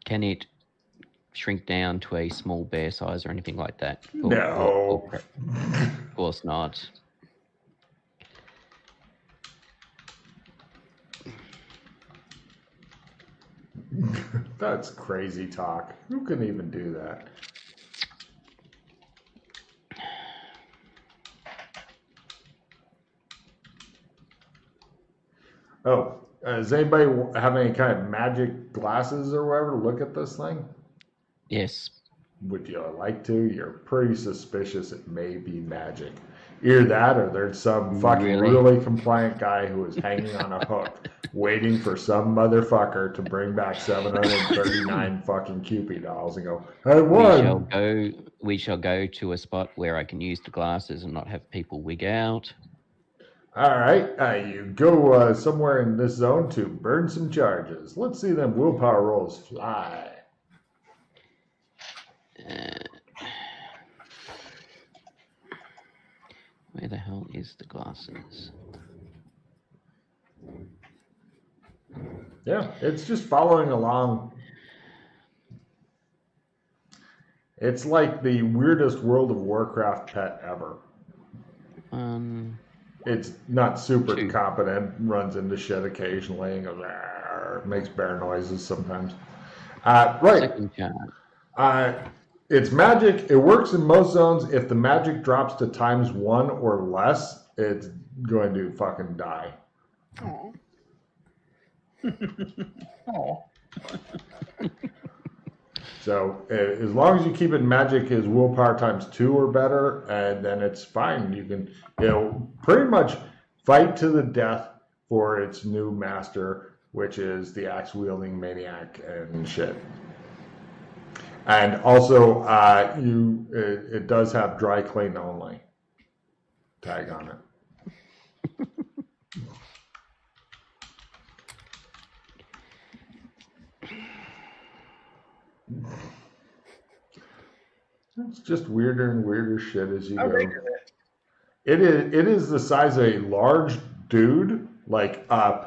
can it shrink down to a small bear size or anything like that? No. Of course not. That's crazy talk. Who can even do that? Oh, does anybody have any kind of magic glasses or whatever to look at this thing? Yes. Would you like to? You're pretty suspicious it may be magic. Either that or there's some fucking really compliant guy who is hanging on a hook waiting for some motherfucker to bring back 739 fucking Cupid dolls and go, I won! We shall go to a spot where I can use the glasses and not have people wig out. All right, you go somewhere in this zone to burn some charges. Let's see them willpower rolls fly. Where the hell is the glasses? Yeah, it's just following along. It's like the weirdest World of Warcraft pet ever. It's not super competent, runs into shit occasionally, and goes, makes bear noises sometimes. Right. It's magic. It works in most zones. If the magic drops to ×1 or less, it's going to fucking die. Oh. Oh. So as long as you keep it magic is willpower ×2 or better, and then it's fine. You can, pretty much fight to the death for its new master, which is the axe-wielding maniac and shit. And also, it does have dry clean only tag on it. It's just weirder and weirder shit as you go. It is the size of a large dude, like a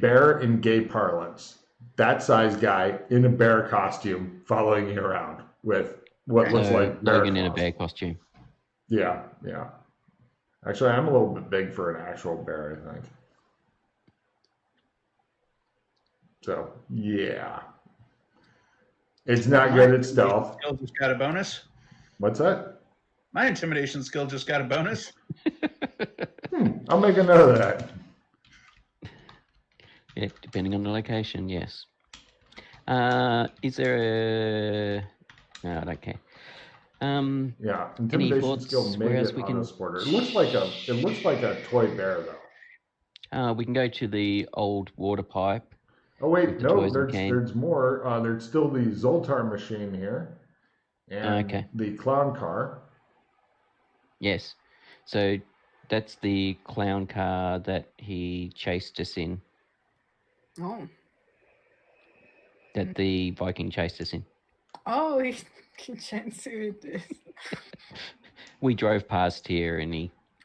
bear in gay parlance. That size guy in a bear costume following you around with what looks like bear Logan claws. in a bear costume. Yeah. Actually, I'm a little bit big for an actual bear, I think. So, yeah. It's not good at stealth. Skill just got a bonus. What's that? My intimidation skill just got a bonus. I'll make a note of that. Yeah, depending on the location, yes. Is there a... No, I don't care. Yeah, intimidation skill may get on a sporter. It looks like a toy bear though. We can go to the old water pipe. Oh wait, no, there's more. There's still the Zoltar machine here, and the clown car. Yes, so that's the clown car that he chased us in. Oh. That the Viking chased us in. Oh, he chased you with this. We drove past here and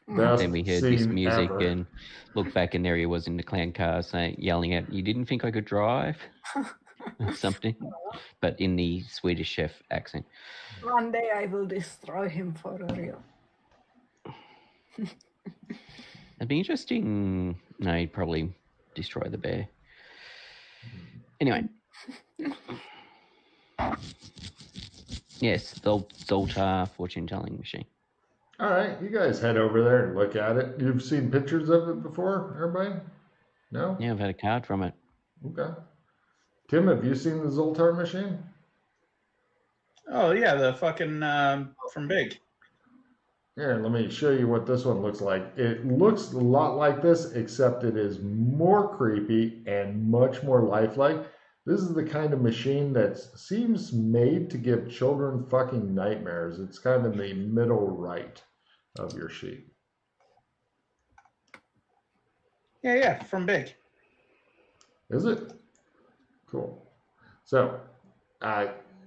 then we heard this music and looked back and there he was in the clown car yelling out, "You didn't think I could drive?" or something, but in the Swedish chef accent. One day I will destroy him for real. It'd be interesting. No, he'd probably destroy the bear. Anyway. Yes, the Zoltar fortune-telling machine. All right, you guys head over there and look at it. You've seen pictures of it before, everybody? No? Yeah, I've had a card from it. Okay. Tim, have you seen the Zoltar machine? Oh, yeah, the fucking from Big. Here, let me show you what this one looks like. It looks a lot like this, except it is more creepy and much more lifelike. This is the kind of machine that seems made to give children fucking nightmares. It's kind of in the middle right of your sheet. Yeah, from Big. Is it? Cool. So,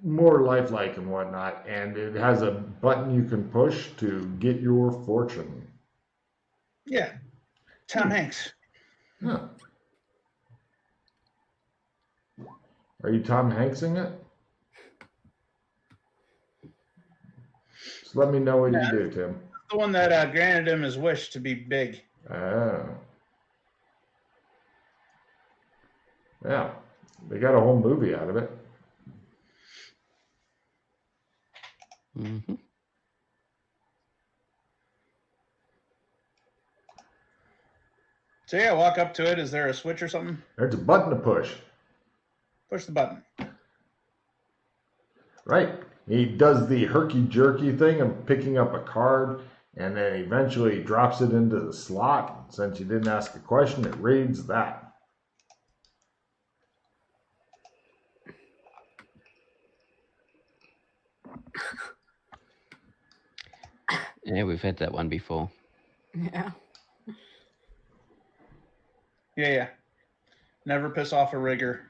more lifelike and whatnot, and it has a button you can push to get your fortune. Yeah. Tom Hanks. Huh. Are you Tom Hanksing it? Just let me know what you do, Tim. The one that granted him his wish to be big. Oh. Yeah. They got a whole movie out of it. Mm-hmm. So yeah, walk up to it. Is there a switch or something? There's a button to push. Push the button. Right. He does the herky-jerky thing of picking up a card, and then eventually drops it into the slot. Since you didn't ask a question, it reads that. Yeah, we've had that one before. Yeah. Yeah. Never piss off a rigger.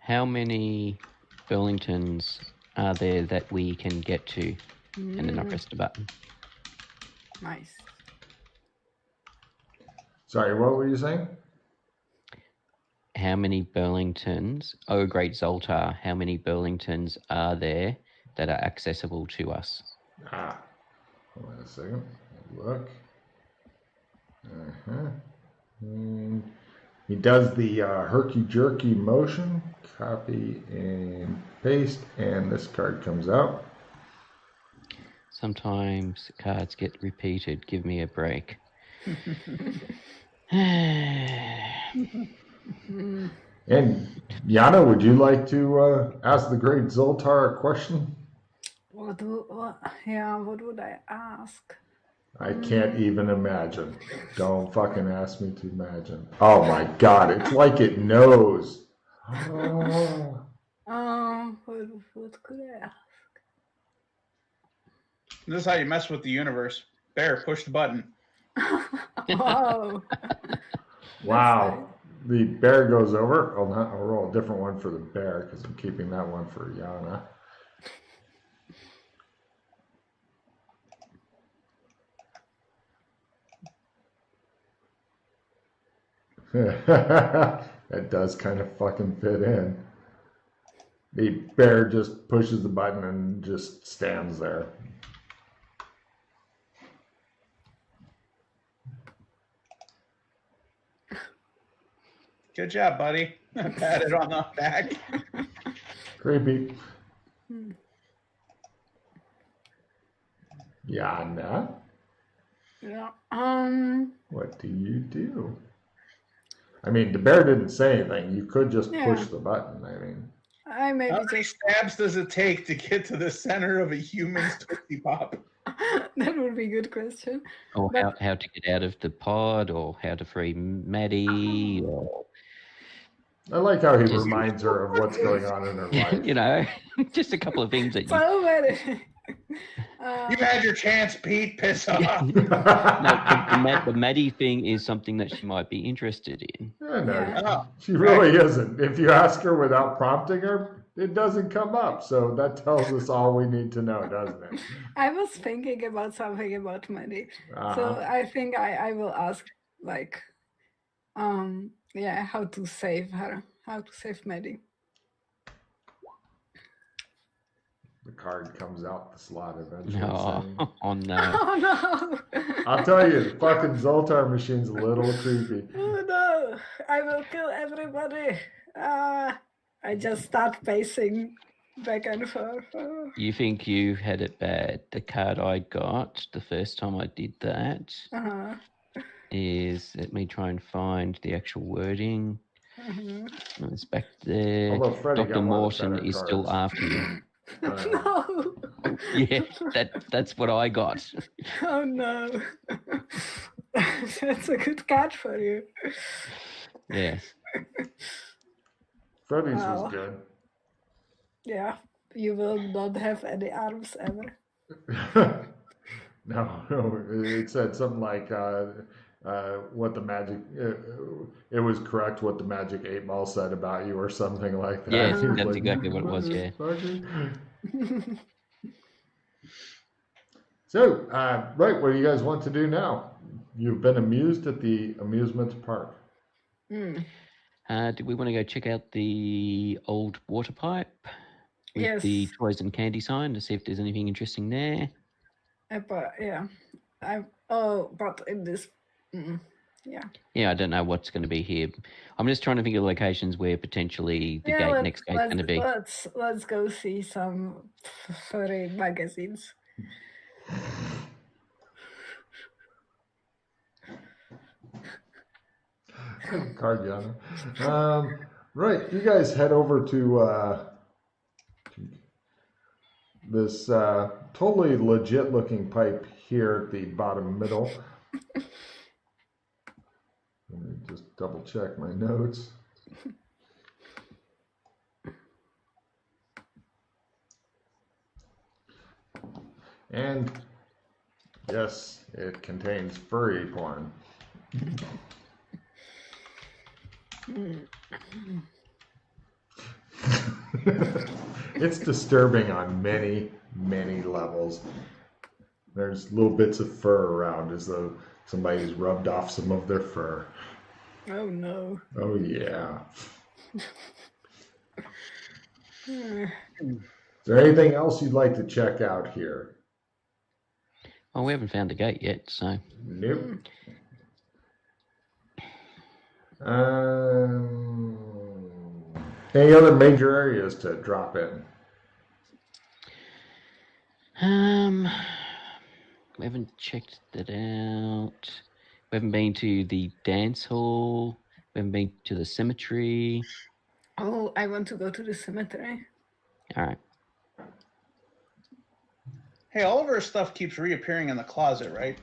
How many Burlingtons are there that we can get to and then I press the button? Nice. Sorry, what were you saying? How many Burlingtons, oh great Zoltar, how many Burlingtons are there that are accessible to us? Hold on a second. Look. He does the herky-jerky motion. Copy and paste, and this card comes out. Sometimes cards get repeated. Give me a break. And Yana, would you like to ask the great Zoltar a question? What would I ask? I can't even imagine. Don't fucking ask me to imagine. Oh my god, it's like it knows. Oh. What could I ask? This is how you mess with the universe. Bear, push the button. Wow. Wow. The bear goes over. I'll roll a different one for the bear because I'm keeping that one for Yana. That does kind of fucking fit in. The bear just pushes the button and just stands there. Good job, buddy. Pat it on the back. Creepy. Yana? Yeah. What do you do? I mean, the bear didn't say anything. You could just push the button. I mean, I maybe How many just stabs does it take to get to the center of a human's Tootsie Pop? that would be a good question. Or But- how to get out of the pod, or how to free Maddie, or I like how he Just- reminds her of what's going on in her life. you know, just a couple of things that you. So many. You've had your chance, Pete. Piss off. No, the Maddie thing is something that she might be interested in. No, Yeah. Oh, she really isn't. If you ask her without prompting her, it doesn't come up. So that tells us all we need to know, doesn't it? I was thinking about something about Maddie. So Uh-huh. I think I will ask like how to save her. How to save Maddie. The card comes out the slot eventually. No, saying- oh no. Oh no. I'll tell you, the fucking Zoltar machine's a little creepy. Oh no. I will kill everybody. I just start pacing back and forth. You think you had it bad. The card I got the first time I did that Uh-huh. is, let me try and find the actual wording. Uh-huh. No, it's back there. Although Freddie got Dr. one of the Mawson better is still cards. after you. No. Yeah, that's what I got. Oh no. That's a good card for you. Yes. Freddy's Wow. was good. Yeah. You will not have any arms ever. No, it said something like what the magic. It was correct what the magic 8 Ball said about you, or something like that. Yes, He was that's like, exactly what it was, yeah. "Motherfucker." So, right, what do you guys want to do now? You've been amused at the amusement park. Do we want to go check out the old water pipe with the toys and candy sign to see if there's anything interesting there? But in this, yeah. Yeah, I don't know what's going to be here. I'm just trying to think of locations where potentially the next gate's going to be. Let's go see some furry magazines. Card gunner. Right, you guys head over to this totally legit looking pipe here at the bottom middle. Let me just double check my notes. And yes, it contains furry porn. It's disturbing on many, many levels. There's little bits of fur around as though somebody's rubbed off some of their fur. Oh no. Oh yeah. Is there anything else you'd like to check out here? Well, we haven't found the gate yet, so. Nope. Any other major areas to drop in? We haven't checked that out. We haven't been to the dance hall. We haven't been to the cemetery. Oh, I want to go to the cemetery. All right. Hey, all of our stuff keeps reappearing in the closet, right?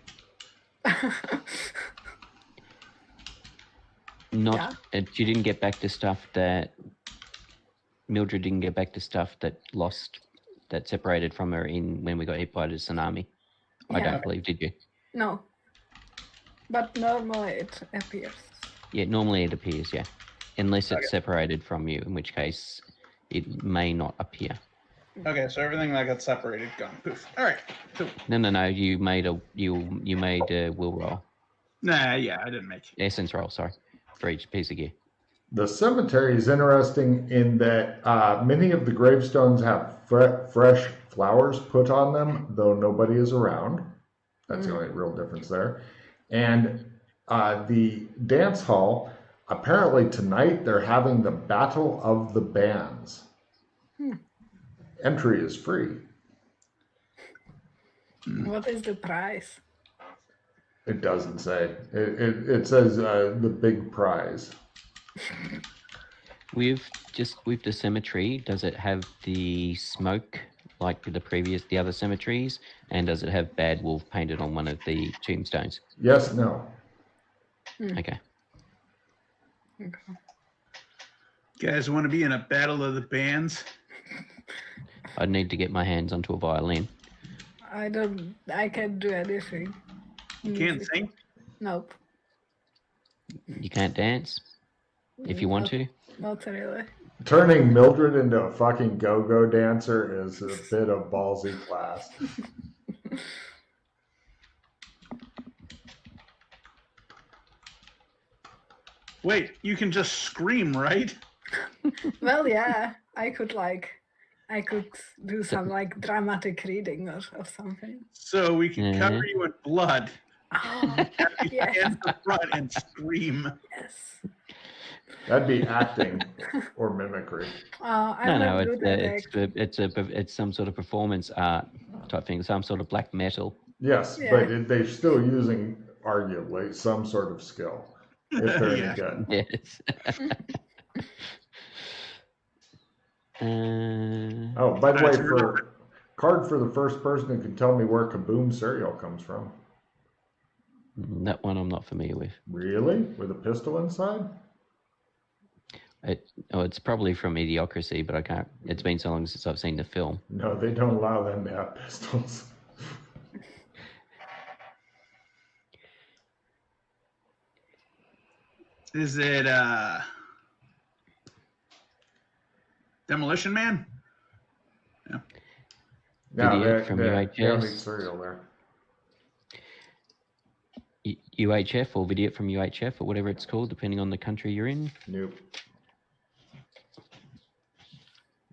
She didn't get back to stuff that Mildred didn't get back to stuff that separated from her when we got hit by the tsunami. Yeah. I don't believe, did you? No. But normally it appears. Yeah, normally it appears, yeah. Unless it's separated from you, in which case it may not appear. Okay, so everything that got separated gone. Poof. All right. Cool. No. You made a will roll. Nah, yeah, I didn't make essence roll. Sorry, for each piece of gear. The cemetery is interesting in that many of the gravestones have fresh flowers put on them, though nobody is around. That's the only real difference there. And the dance hall, apparently tonight they're having the Battle of the Bands. Entry is free. What is the prize? It doesn't say. It says the big prize. With the cemetery, does it have the smoke like the other cemeteries? And does it have Bad Wolf painted on one of the tombstones? Yes, no. Okay. You guys want to be in a battle of the bands? I'd need to get my hands onto a violin. I can't do anything. You can't sing? Nope. You can't dance? If you want to? Not really. Turning Mildred into a fucking go-go dancer is a bit of ballsy class. Wait, you can just scream, right? Well, yeah. I could do some dramatic reading or something. So we can cover you in blood. Oh, yes. Stand in the front and scream. Yes. That'd be acting or mimicry. It's some sort of performance art type thing, some sort of black metal. Yes, but they're still using arguably some sort of skill if they're any good. Yes. Oh, by the way, card for the first person who can tell me where Kaboom cereal comes from. That one I'm not familiar with. Really? With a pistol inside? It's probably from Idiocracy, but I can't. It's been so long since I've seen the film. No, they don't allow them to have pistols. Is it Demolition Man? Yeah. No, from they don't UHS. need cereal there. UHF or video from UHF or whatever it's called, depending on the country you're in. Nope.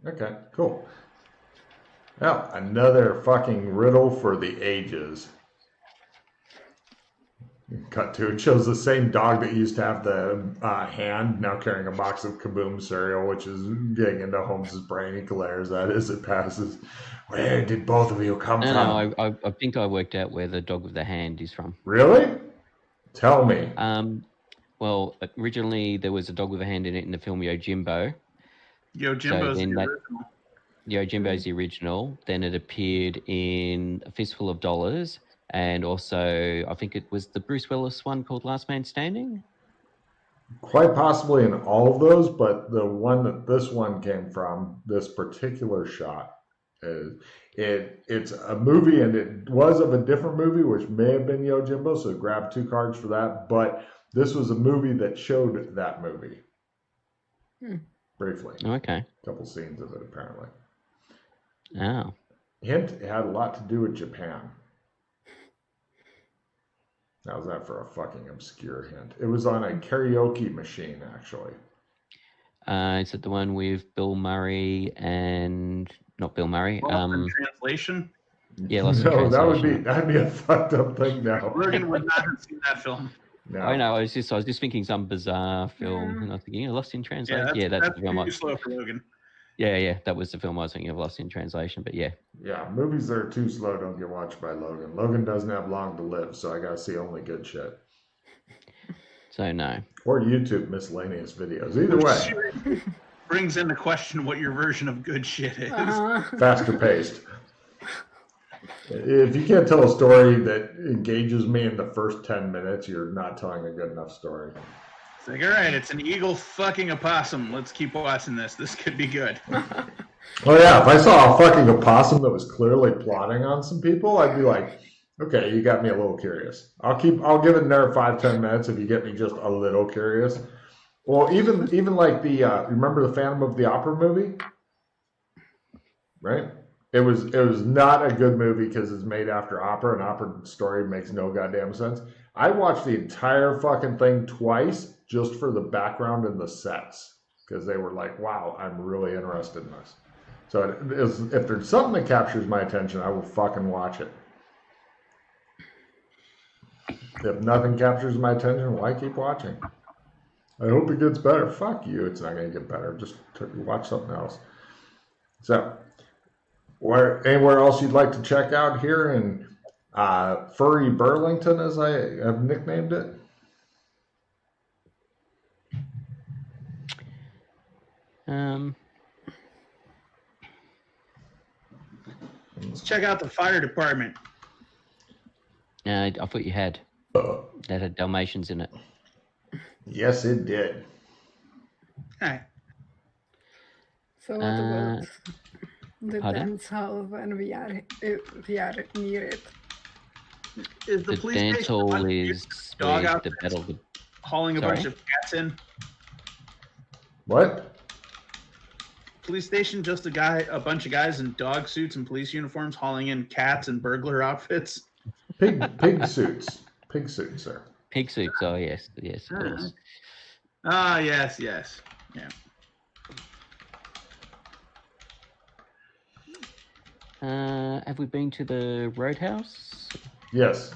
Okay, cool. Well, another fucking riddle for the ages. Cut to it shows the same dog that used to have the hand now carrying a box of Kaboom cereal, which is getting into Holmes's brain. He glares at it as it passes. Where did both of you come from? No, I think I worked out where the dog with the hand is from. Really? Tell me. Well, originally there was a dog with a hand in it in the film Yojimbo. Yojimbo's the original. Yojimbo's the original. Then it appeared in A Fistful of Dollars. And also, I think it was the Bruce Willis one called Last Man Standing. Quite possibly in all of those, but the one that this one came from, this particular shot, it's a movie, and it was of a different movie, which may have been Yojimbo, so grab 2 cards for that. But this was a movie that showed that movie. Briefly. Okay. A couple scenes of it, apparently. Oh. Hint, it had a lot to do with Japan. How's that for a fucking obscure hint? It was on a karaoke machine, actually. Is it the one with Bill Murray and not Bill Murray? Lost in Translation? Yeah, Lost in Translation. That'd be a fucked up thing now. Logan would not have seen that film. No. I know. I was just thinking some bizarre film, and I was thinking, Lost in Translation. Yeah, that's the film. Too slow for Logan. Yeah, that was the film I was thinking of, Lost in Translation. But yeah. Yeah, movies that are too slow don't get watched by Logan. Logan doesn't have long to live, so I gotta see only good shit. So no. Or YouTube miscellaneous videos. Either way. Brings into question what your version of good shit is. Faster paced. If you can't tell a story that engages me in the first 10 minutes, you're not telling a good enough story. It's like, all right, it's an eagle fucking a possum. Let's keep watching this. This could be good. Oh yeah, if I saw a fucking opossum that was clearly plotting on some people, I'd be like, okay, you got me a little curious. I'll give it another 5-10 minutes if you get me just a little curious. Well, even like the remember the Phantom of the Opera movie? Right? It was not a good movie because it's made after opera, and opera story makes no goddamn sense. I watched the entire fucking thing twice just for the background and the sets because they were like, wow, I'm really interested in this. So if there's something that captures my attention, I will fucking watch it. If nothing captures my attention, why keep watching? I hope it gets better. Fuck you, it's not going to get better. Just watch something else. So, anywhere else you'd like to check out here in Furry Burlington, as I have nicknamed it? Let's check out the fire department. I thought you had. That had Dalmatians in it. Yes, it did. All right. So what about the dance hall when we are near it? Is the police dance hall is dog where out the battle would... hauling a bunch of cats in? What? Police station, just a bunch of guys in dog suits and police uniforms hauling in cats and burglar outfits. Pig suits. Pig suits, sir. Pig suits, oh yes, of course. Ah, yes. Yeah. Have we been to the Roadhouse? Yes.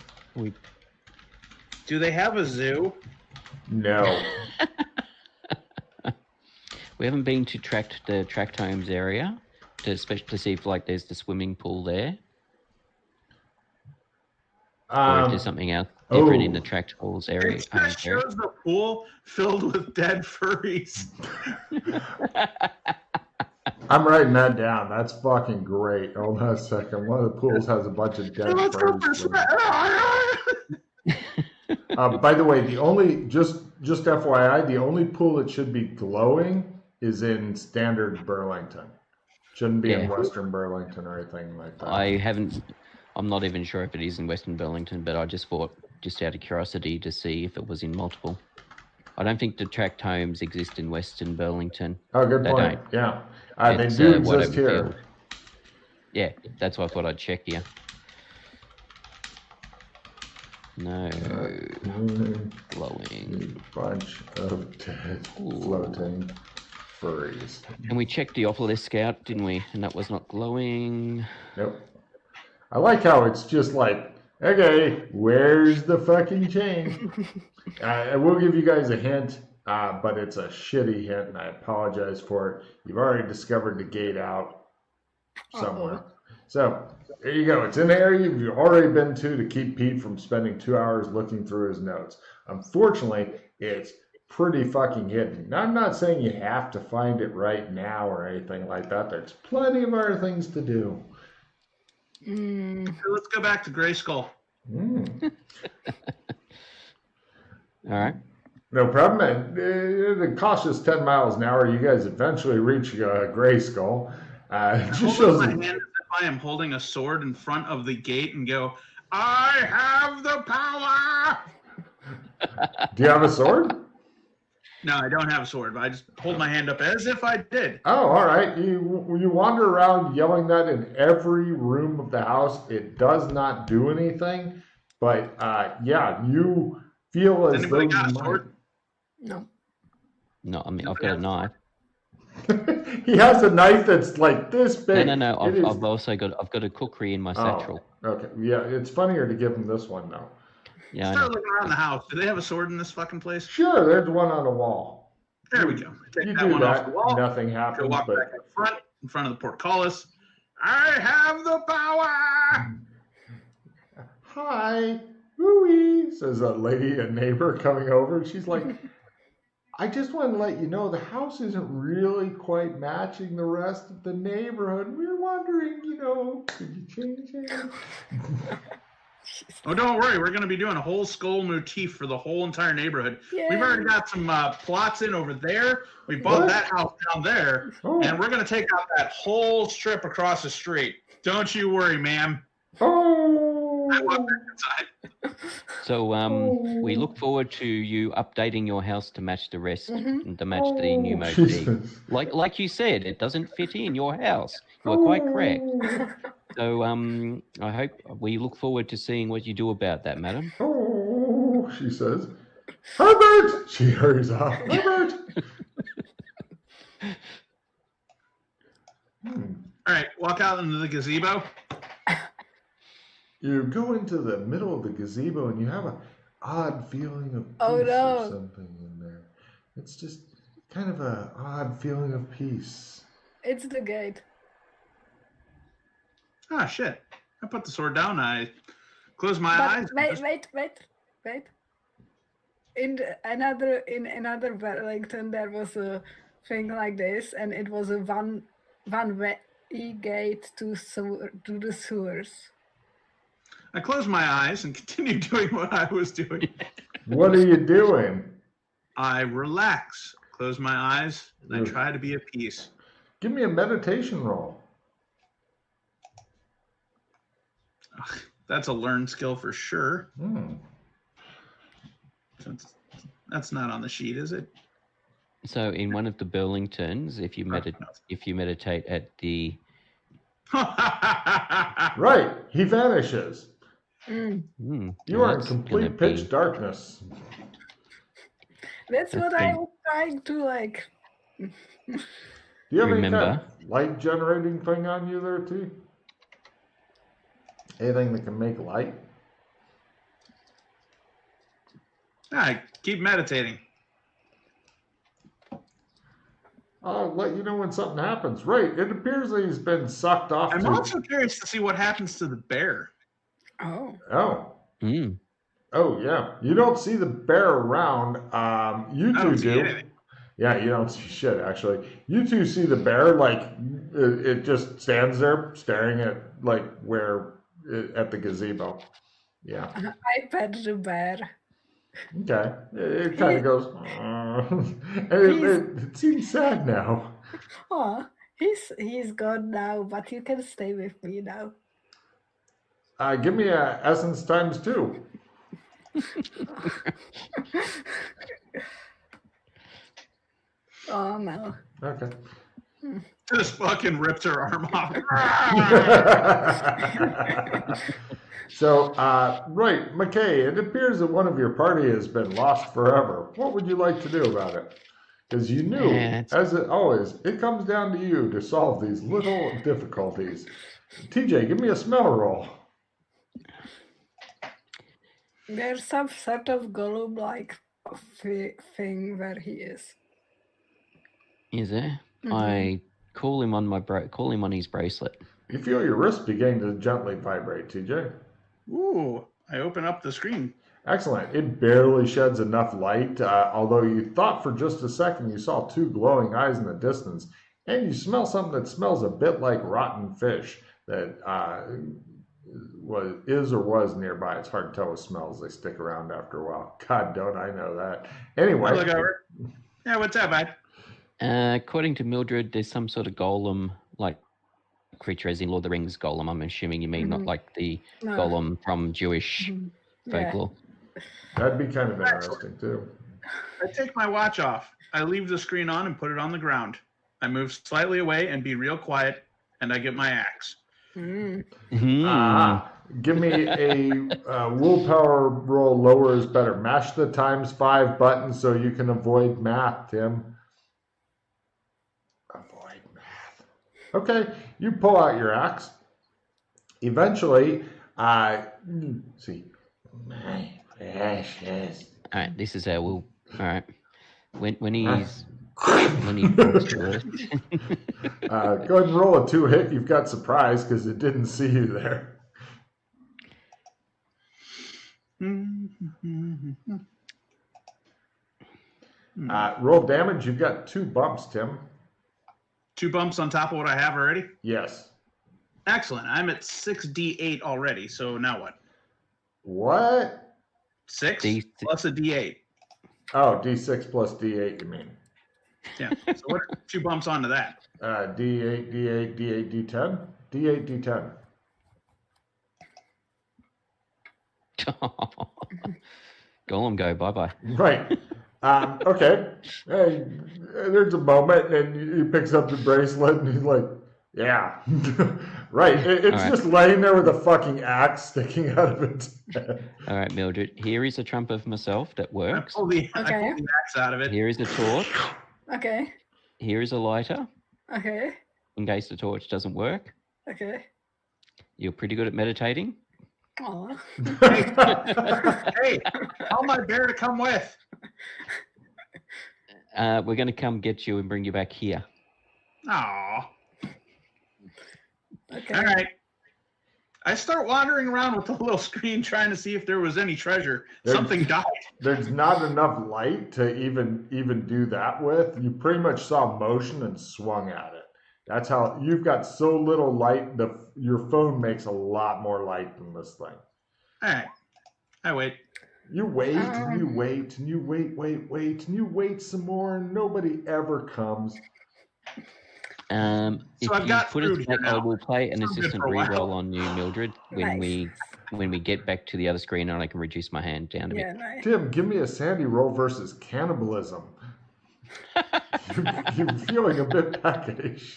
Do they have a zoo? No. We haven't been to the Tract Homes area to see if there's the swimming pool there. Or if there's something else different in the Tract Halls area. It just shows the pool filled with dead furries. I'm writing that down. That's fucking great. Hold on a second. One of the pools has a bunch of dead furries. By the way, just FYI, the only pool that should be glowing is in standard Burlington. Shouldn't be in Western Burlington or anything like that. I'm not even sure if it is in Western Burlington, but I just thought, just out of curiosity, to see if it was in multiple. I don't think the Tract Homes exist in Western Burlington. Oh, good point. Yeah. They do exist here. Field. Yeah, that's why I thought I'd check here. No. Glowing. A bunch of dead floating furries. And we checked the obelisk out, didn't we? And that was not glowing. Nope. I like how it's just like, okay, where's the fucking chain? I will give you guys a hint, but it's a shitty hint, and I apologize for it. You've already discovered the gate out somewhere. So there you go. It's an area you've already been to keep Pete from spending 2 hours looking through his notes. Unfortunately, it's pretty fucking hidden. Now, I'm not saying you have to find it right now or anything like that. There's plenty of other things to do. Let's go back to Gray Skull. All right. No problem. It costs us 10 miles an hour. You guys eventually reach Gray Skull. It just shows my hand as if I am holding a sword in front of the gate and go, I have the power! Do you have a sword? No, I don't have a sword, but I just hold my hand up as if I did. Oh, all right. You wander around yelling that in every room of the house. It does not do anything, but yeah, you feel as though anybody got a sword? No. No, I mean, I've got a knife. He has a knife that's like this big. No. I've also got a cookery in my satchel. Okay. Yeah, it's funnier to give him this one now. Yeah. Start looking around the house. Do they have a sword in this fucking place? Sure, there's one on the wall. There we go. Take You that do one off the wall. nothing happens. Walk But back in front of the portcullis. I have the power. hi, ooey, says a lady, a neighbor coming over. She's like, I just want to let you know the house isn't really quite matching the rest of the neighborhood. We're wondering, could you change it? Oh, don't worry. We're going to be doing a whole skull motif for the whole entire neighborhood. Yay. We've already got some plots in over there. We bought that house down there, and we're going to take out that whole strip across the street. Don't you worry, ma'am. Oh. I walk back inside. So we look forward to you updating your house to match the rest, and to match the new motif. Jesus. Like you said, it doesn't fit in your house. You are quite correct. So I hope we look forward to seeing what you do about that, madam. Oh, she says, Herbert! She hurries off. Herbert! All right, walk out into the gazebo. You go into the middle of the gazebo and you have an odd feeling of peace or something in there. It's just kind of an odd feeling of peace. It's the gate. Ah, shit. I put the sword down. I close my eyes. Wait. In another Wellington, there was a thing like this, and it was a one-way gate to the sewers. I closed my eyes and continued doing what I was doing. What are you doing? I relax, close my eyes, and I try to be at peace. Give me a meditation roll. That's a learned skill for sure. That's not on the sheet, is it? So in one of the Burlingtons, if you meditate at the Right, he vanishes. You are in complete pitch darkness. That's what I was trying to like. Do you have any kind of light generating thing on you there too? Anything that can make light? I keep meditating. I'll let you know when something happens. Right, it appears that he's been sucked off. I'm also curious to see what happens to the bear. Oh. Oh, yeah. You don't see the bear around. You two do. Anything. Yeah, you don't see shit, actually. You two see the bear, like, it just stands there staring at, like, at the gazebo. Yeah. I pet the bear. Okay. It kind of goes, it seems sad now. Oh, he's gone now, but you can stay with me now. Give me a essence times 2. Oh, no. Okay. Just fucking ripped her arm off. So, right, McKay, it appears that one of your party has been lost forever. What would you like to do about it? Because you knew, as it always, it comes down to you to solve these little difficulties. TJ, give me a smell roll. There's some sort of golem-like thing where he is. Is there? Mm-hmm. I call him on his bracelet. You feel your wrist beginning to gently vibrate, TJ. Ooh, I open up the screen. Excellent. It barely sheds enough light, although you thought for just a second you saw two glowing eyes in the distance, and you smell something that smells a bit like rotten fish that is or was nearby. It's hard to tell with smells. They stick around after a while. God, don't I know that. Anyway. Look over. Yeah, what's up, bud? According to Mildred, there's some sort of golem-like creature, as in Lord of the Rings golem. I'm assuming you mean not like the golem from Jewish folklore. That'd be kind of interesting, too. I take my watch off. I leave the screen on and put it on the ground. I move slightly away and be real quiet, and I get my axe. Give me a willpower roll. Lower is better. Mash the ×5 button so you can avoid math, Tim. Avoid math. Okay, you pull out your axe. Eventually, see. My precious. All right, this is how we'll. All right, when he talks to us. Go ahead and roll a 2-hit. You've got surprise because it didn't see you there. Roll damage. You've got 2 bumps, Tim. 2 bumps on top of what I have already? Yes. Excellent. I'm at 6d8 already. So now what? What? 6 plus a d8. Oh, d6 plus d8, you mean? Yeah. So what are 2 bumps onto that? D8, D8, D8, D10? D8, D10. Golem go, bye-bye. Right. Okay. Hey, there's a moment, and he picks up the bracelet, and he's like, yeah. Right. It's right. Just laying there with a fucking axe sticking out of its head. All right, Mildred. Here is a trump of myself that works. I pull the axe out of it. Here is a torch. Okay. Here is a lighter. Okay. In case the torch doesn't work. Okay. You're pretty good at meditating. Aw. Hey, tell my bear to come with. We're going to come get you and bring you back here. Aw. Okay. All right. I start wandering around with the little screen trying to see if there was any treasure. Something died. There's not enough light to even do that with. You pretty much saw motion and swung at it. That's how you've got so little light. Your phone makes a lot more light than this thing. All right. I wait. You wait and you wait and you wait and you wait some more and nobody ever comes. If I've got put food it back, here now. I will play an assistant reroll on you, Mildred, when Nice. we get back to the other screen, and I can reduce my hand down a bit. Nice. Tim, give me a Sandy roll versus cannibalism. You're feeling a bit peckish.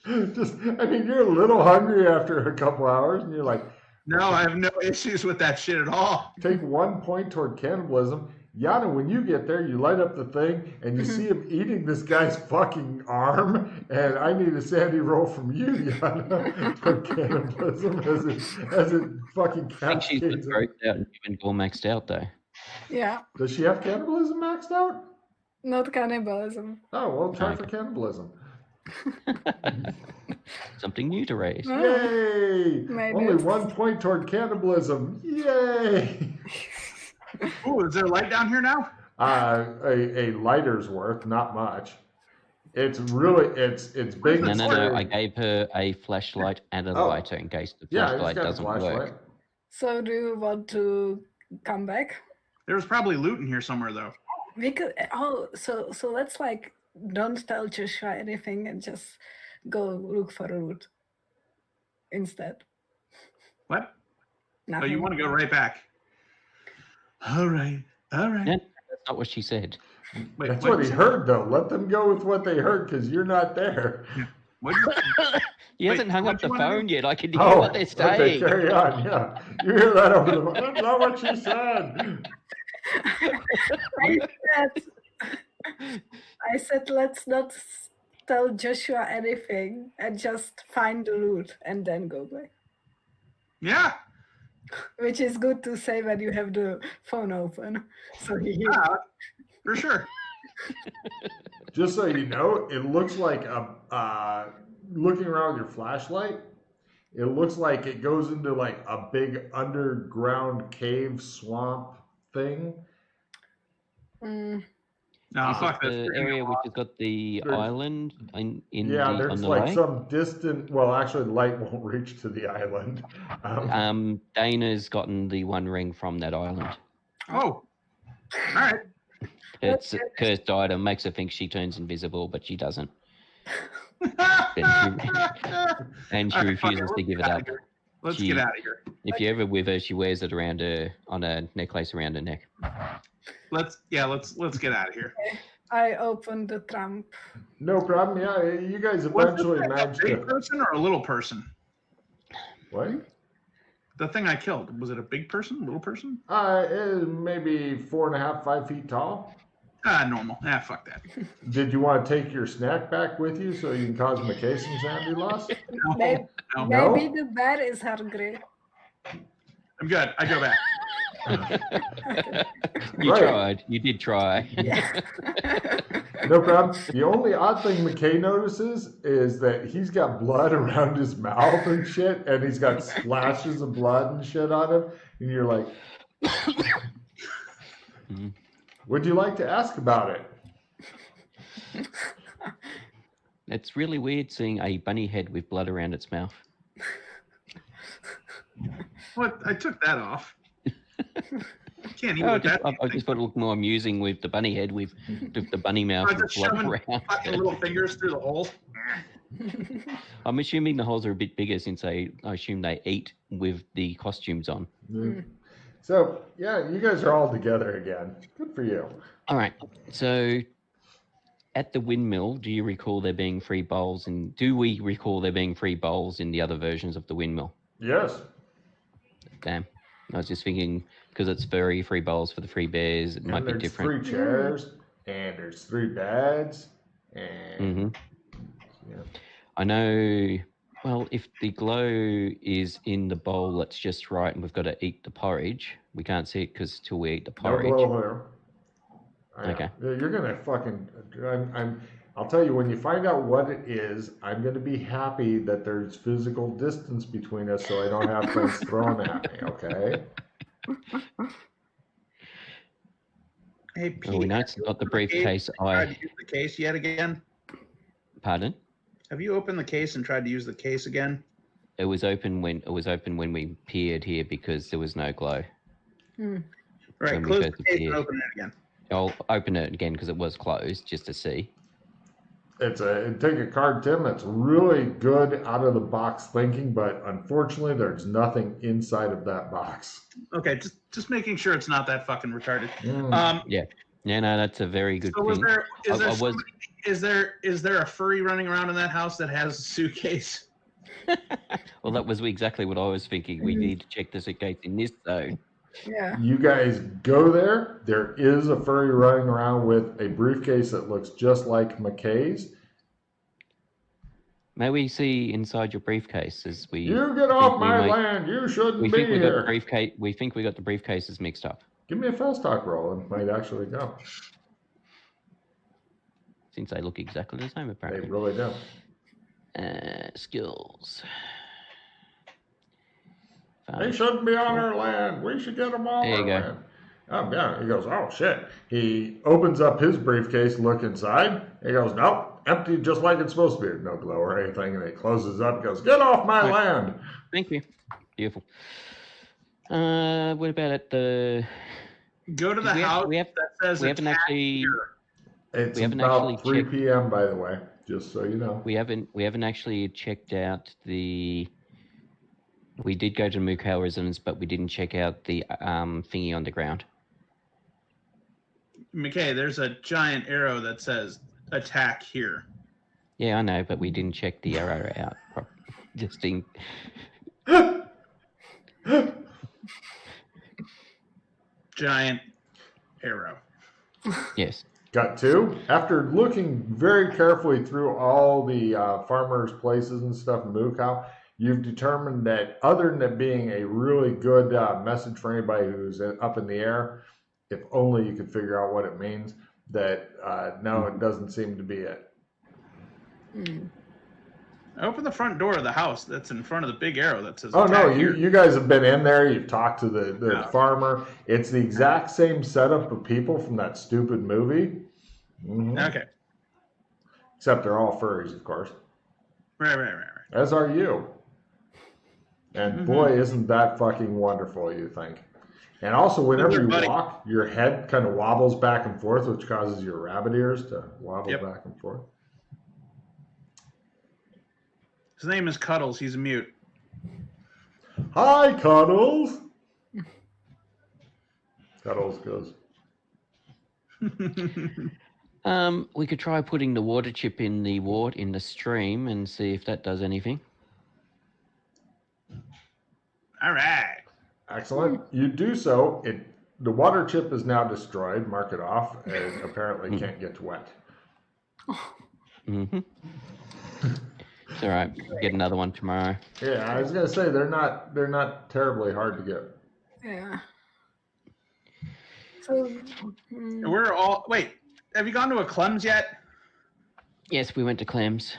You're a little hungry after a couple hours, and you're like, no, I have no issues with that shit at all. Take 1 point toward cannibalism. Yana, when you get there, you light up the thing, and you see him eating this guy's fucking arm, and I need a Sandy roll from you, Yana, for cannibalism as it fucking I think she's cascades. grossed out and even all maxed out, though. Yeah. Does she have cannibalism maxed out? Not cannibalism. Oh, well, try for cannibalism. Something new to raise. Yay! Maybe Only it's- 1 point toward cannibalism. Yay! Ooh, is there a light down here now? A lighter's worth, not much. It's big. No. I gave her a flashlight and a lighter in case the flashlight doesn't work. So do you want to come back? There was probably loot in here somewhere, though. We could. So let's don't tell Joshua anything and just go look for loot instead. What? Nothing. Oh, you want to go right back? All right. No, that's not what she said. Wait, That's what he heard, though. Let them go with what they heard, because you're not there. What? He hasn't hung up the phone yet. I can hear Oh, what they're saying. okay, carry on. Yeah, you hear that over the phone? That's not what she said. I said, let's not tell Joshua anything and just find the loot and then go back. Yeah. Which is good to say when you have the phone open. So he hears. For sure. Just so you know, it looks like looking around with your flashlight, it looks like it goes into like a big underground cave swamp thing. No, fuck the area which has got the island there's on the like lake? some distant. Well, actually, the light won't reach to the island. Dana's gotten the one ring from that island. Oh, all right. It's a cursed item, makes her think she turns invisible, but she doesn't. And she refuses to give it up. Let's get out of here. If you're ever with her, she wears it around her on a necklace around her neck. Let's get out of here. I opened the trunk. No problem. Yeah, you guys eventually managed a to. big person or a little person? What? The thing I killed, was it a big person, little person? It is maybe 4.5, 5 feet tall. Normal. Fuck that. Did you want to take your snack back with you so you can cause McKay some sanity loss? Maybe the bear is hungry. I'm good. I go back. You tried. You did try. Yeah. No problem. The only odd thing McKay notices is that he's got blood around his mouth and shit, and he's got splashes of blood and shit on him. And you're like, would you like to ask about it? It's really weird seeing a bunny head with blood around its mouth. What? I took that off. Can't even. I just thought it looked more amusing with the bunny head with the bunny mouth with blood around. Fucking little fingers through the holes. I'm assuming the holes are a bit bigger since I assume they eat with the costumes on. Mm. So, yeah, you guys are all together again. Good for you. All right. So, at the windmill, do you recall there being free bowls? And do we recall there being free bowls in the other versions of the windmill? Yes. Damn. I was just thinking, because it's free bowls for the free bears, it might be different. 3 chairs, and there's 3 beds, and... Yeah. I know... Well, if the glow is in the bowl that's just right and we've got to eat the porridge, we can't see it because till we eat the porridge. No glow here. Okay. You're going to fucking... I'll tell you, when you find out what it is, I'm going to be happy that there's physical distance between us so I don't have things thrown at me, okay? Hey, Pete, well, we know it's not the briefcase tried to use the case yet again? Pardon? Have you opened the case and tried to use the case again? It was open when we peered here because there was no glow. Right, close the case and open it again. I'll open it again because it was closed just to see. Take a card, Tim. It's really good out of the box thinking, but unfortunately, there's nothing inside of that box. Okay, just making sure it's not that fucking retarded. Yeah, no, that's a very good thing. Is there a furry running around in that house that has a suitcase? Well, that was exactly what I was thinking. We need to check the suitcase in this zone. Yeah. You guys go there. There is a furry running around with a briefcase that looks just like McKay's. May we see inside your briefcase as we... You get off my land. You shouldn't be here. We think we got the briefcases mixed up. Give me a fast talk roll and it might actually go. Since they look exactly the same, apparently. They really do. Skills. They shouldn't be on our land. We should get them off our land. Oh, yeah. He goes, oh, shit. He opens up his briefcase, look inside. He goes, nope, empty just like it's supposed to be. No glow or anything. And he closes up and goes, get off my land. Thank you. Beautiful. What about at the... Go to the house that says we haven't actually... It's about 3 p.m., by the way, just so you know. We haven't actually checked out the... We did go to Mukau residence, but we didn't check out the thingy on the ground. McKay, there's a giant arrow that says attack here. Yeah, I know, but we didn't check the arrow out. Just in. Giant arrow. Yes. Got two. After looking very carefully through all the farmers' places and stuff in Mukau, you've determined that other than it being a really good message for anybody who's up in the air, if only you could figure out what it means, that no, it doesn't seem to be it. Open the front door of the house that's in front of the big arrow that says. Oh no, here. you guys have been in there. You've talked to the farmer. It's the exact same setup of people from that stupid movie. Mm-hmm. Okay. Except they're all furries, of course. Right. As are you. And boy, isn't that fucking wonderful, you think. And also, whenever you walk, your head kind of wobbles back and forth, which causes your rabbit ears to wobble back and forth. His name is Cuddles. He's mute. Hi, Cuddles. Cuddles goes. We could try putting the water chip in the stream and see if that does anything. All right. Excellent. You do so. The water chip is now destroyed. Mark it off. And apparently can't get wet. Mm-hmm. It's all right. We'll get another one tomorrow. Yeah, I was gonna say they're not terribly hard to get. Yeah. So We're all wait. Have you gone to a Clem's yet? Yes, we went to Clem's,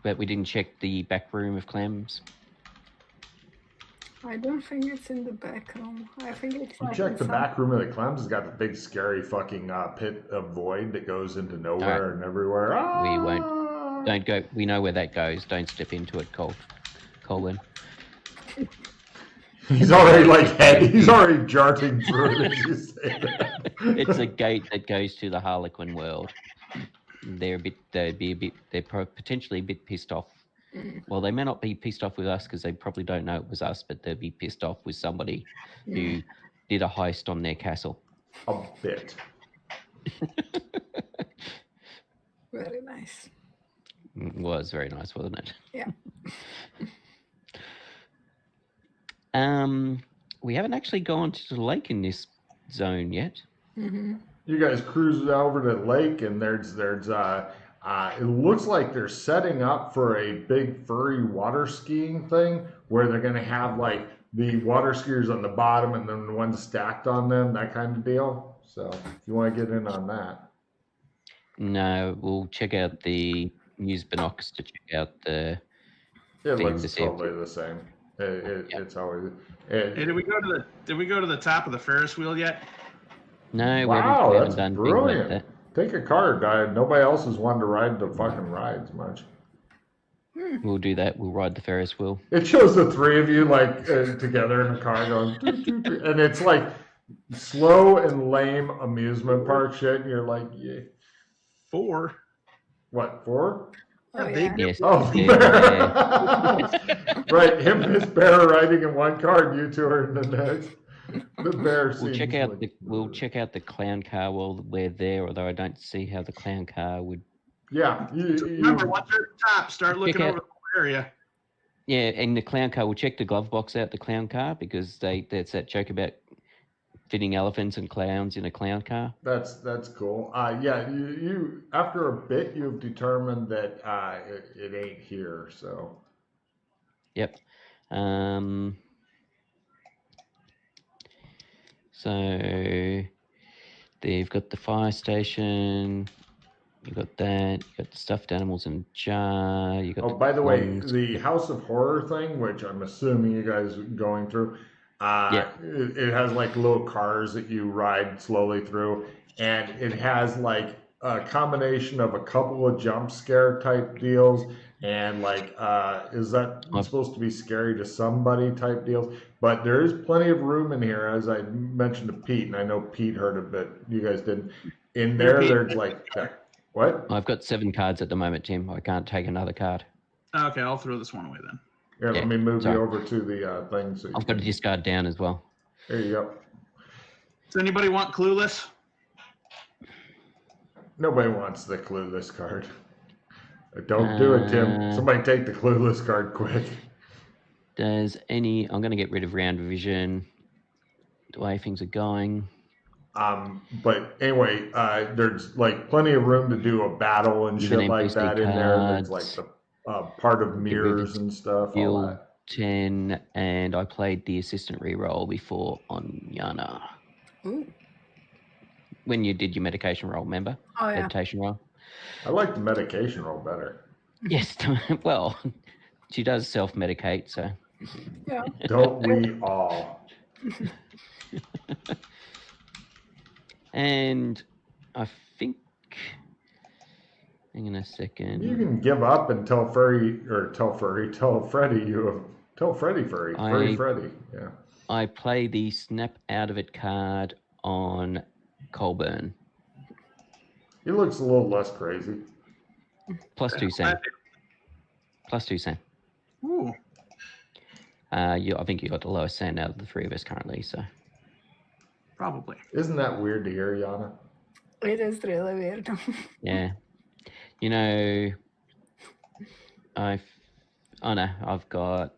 but we didn't check the back room of Clem's. I don't think it's in the back room. I think it's. You check the back room of the Clem's. It's got the big scary fucking pit of void that goes into nowhere and everywhere. We won't. Don't go. We know where that goes. Don't step into it, Colin. He's already he's already jarting through it as you say that. It's a gate that goes to the Harlequin world. They're potentially a bit pissed off. Well, they may not be pissed off with us because they probably don't know it was us, but they'll be pissed off with somebody who did a heist on their castle. A bit. Very nice. It was very nice, wasn't it? Yeah. We haven't actually gone to the lake in this zone yet. Mm-hmm. You guys cruise over to the lake, and there's it looks like they're setting up for a big furry water skiing thing where they're going to have like the water skiers on the bottom and then the ones stacked on them, that kind of deal. So if you want to get in on that. No, we'll check out the use binocs to check out the. It looks totally the same. It's always. Hey, did we go to the top of the Ferris wheel yet? No, wow, we that's haven't done brilliant. like Take a card, guy. Nobody else has wanted to ride the fucking rides much. We'll do that. We'll ride the Ferris wheel. It shows the three of you like together in a car going, doo, doo, doo. And it's like slow and lame amusement park shit. And you're like, yeah. 4. What, 4? Oh, yeah. Yes. Oh, Yeah. right. Him and his bear riding in one car, and you two are in the next. The bear We'll seems check out the clown car while we're there. Although I don't see how the clown car would. Yeah. Remember, once you're at the top, start looking over the whole area. Yeah, and the clown car. We'll check the glove box out the clown car because that's that joke about fitting elephants and clowns in a clown car. That's cool. Yeah, you after a bit you've determined that it ain't here. So. Yep. So they've got the fire station. You got that. You got the stuffed animals in a jar. You got. Oh, by the way, the House of Horror thing, which I'm assuming you guys are going through. It has like little cars that you ride slowly through, and it has like a combination of a couple of jump scare type deals and like is that supposed to be scary to somebody type deals, but there is plenty of room in here, as I mentioned to Pete, and I know Pete heard of it, you guys didn't. In there there's like what? I've got 7 cards at the moment, Tim. I can't take another card. Okay, I'll throw this one away then. Here, let me move you over to the thing. So I've got to discard down as well. There you go. Does anybody want Clueless? Nobody wants the Clueless card. Don't do it, Tim. Somebody take the clueless card quick. I'm going to get rid of round vision. The way things are going. But anyway, there's like plenty of room to do a battle and shit like that in there. There's like the part of mirrors and stuff. All that. 10, and I played the assistant reroll before on Yana. Ooh. When you did your medication roll, remember? Oh, yeah. Meditation roll. I like the medication roll better. Yes, well, she does self-medicate, so. Yeah. Don't we all? And I think, hang on a second. You can give up and tell Freddy, Freddy. Yeah. I play the snap out of it card on Colburn. He looks a little less crazy. +2 Sam. +2 Sam. Ooh. I think you got the lowest Sam out of the three of us currently, so. Probably. Isn't that weird to hear, Yana? It is really weird. Yeah. You know, I've got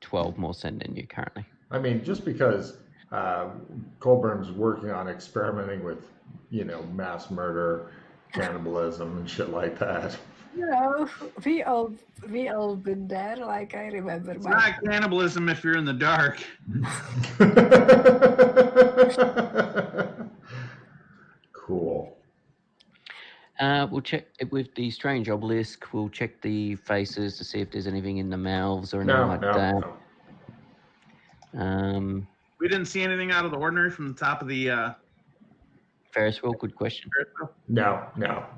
12 more Send than you currently. I mean, just because Colburn's working on experimenting with, mass murder, cannibalism, and shit like that. We all been there. Like I remember. It's not cannibalism if you're in the dark. Cool. We'll check it with the strange obelisk. We'll check the faces to see if there's anything in the mouths or anything like that. No. We didn't see anything out of the ordinary from the top of the Ferris wheel. Good question. No.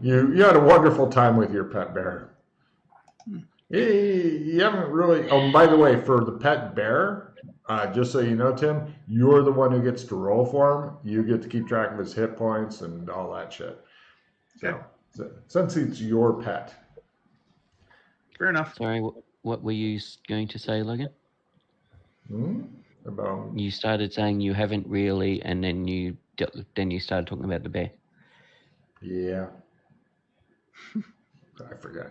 You had a wonderful time with your pet bear. You haven't really. Oh, by the way, for the pet bear, just so you know, Tim, you're the one who gets to roll for him. You get to keep track of his hit points and all that shit. Okay. So, since it's your pet. Fair enough. Sorry, what were you going to say, Logan? About You started saying you haven't really, and then you started talking about the bear. Yeah. I forgot.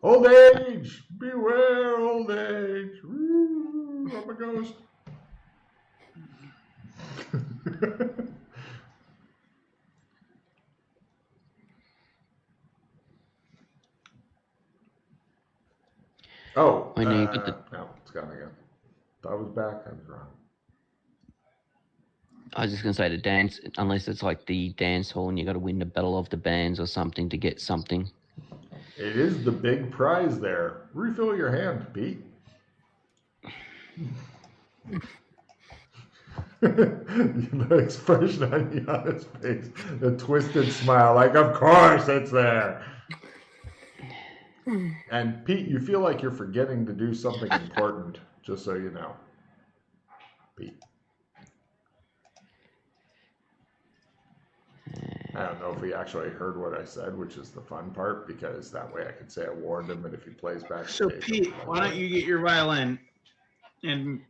Old age! Beware, old age! Ooh, I'm a ghost. Oh, no, it's gone again. Thought I was back. I was wrong. I was just going to say to dance, unless it's like the dance hall and you got to win the battle of the bands or something to get something. It is the big prize there. Refill your hand, Pete. The expression on Yana's face, the twisted smile, like, of course it's there. And Pete, you feel like you're forgetting to do something important, just so you know. Pete. I don't know if he actually heard what I said, which is the fun part, because that way I can say I warned him, and if he plays back. So Pete, why don't you get your violin, and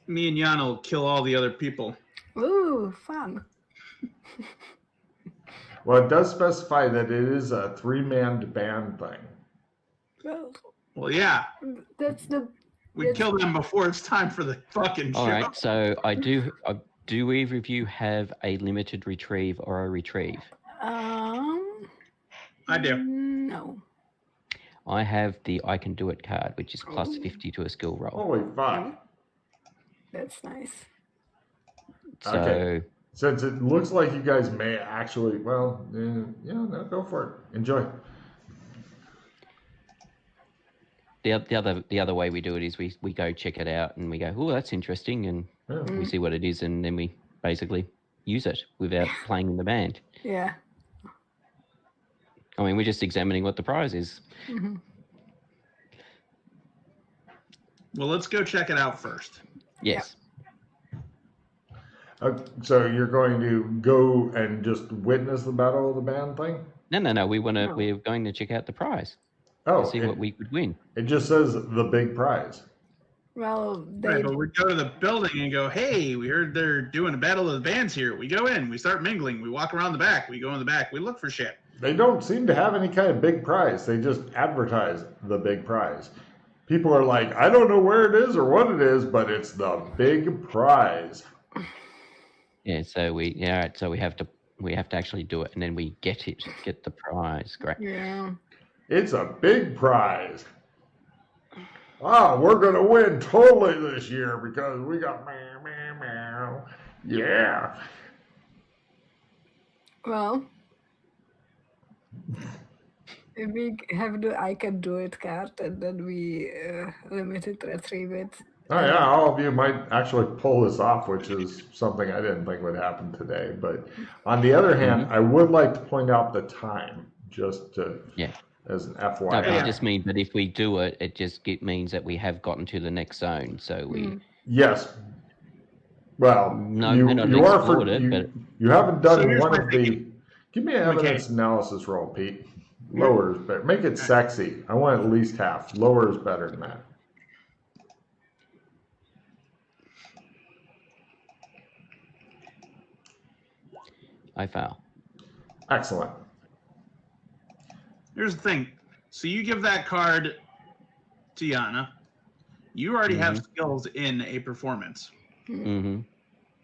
me and Yana will kill all the other people. Ooh, fun. Well, it does specify that it is a 3-man band thing. Well, yeah. We kill them before it's time for the fucking show. All right, so do either of you have a limited retrieve or a retrieve? I do. No. I have the I Can Do It card, which is plus 50 to a skill roll. Holy fuck. That's nice. So, okay. Since it looks like you guys may actually, no, go for it. Enjoy. The other way we do it is we go check it out and we go, oh, that's interesting, and we see what it is, and then we basically use it without playing in the band. Yeah. I mean, we're just examining what the prize is. Mm-hmm. Well, let's go check it out first. Yes. So you're going to go and just witness the battle of the band thing? No. We're going to check out the prize. Oh, see what we could win. It just says the big prize. Well, right, but we go to the building and go, hey, we heard they're doing a battle of the bands here. We go in, we start mingling, we walk around the back, we go in the back, we look for shit. They don't seem to have any kind of big prize. They just advertise the big prize. People are like, I don't know where it is or what it is, but it's the big prize. Yeah, so we have to actually do it, and then we get the prize. Great. Yeah. It's a big prize. We're gonna win totally this year because we got meow. Yeah. Well, if we have the I can do it card, and then we limited retrieve it. Oh yeah, all of you might actually pull this off, which is something I didn't think would happen today. But on the other hand, I would like to point out the time, just to as an FYI. No, I just mean, but if we do it, it just means that we have gotten to the next zone. So we. Yes. Well, you haven't done one of the. Give me an evidence analysis roll, Pete. Lower is better. Make it sexy. I want at least half. Lower is better than that. I fail. Excellent. Here's the thing. So you give that card to Yana. You already have skills in a performance. Mm-hmm.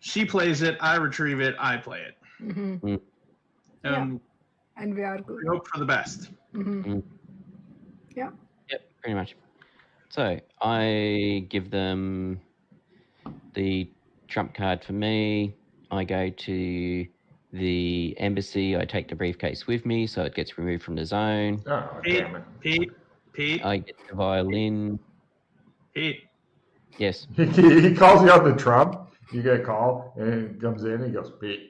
She plays it. I retrieve it. I play it. Mm-hmm. And we are good. We hope for the best. Yeah. Yep, pretty much. So I give them the trump card for me. I go to the embassy. I take the briefcase with me, so it gets removed from the zone. Oh, damn it. Pete. I get the violin. Pete. Yes. He calls you on the trump. You get a call, and he comes in, and he goes, Pete.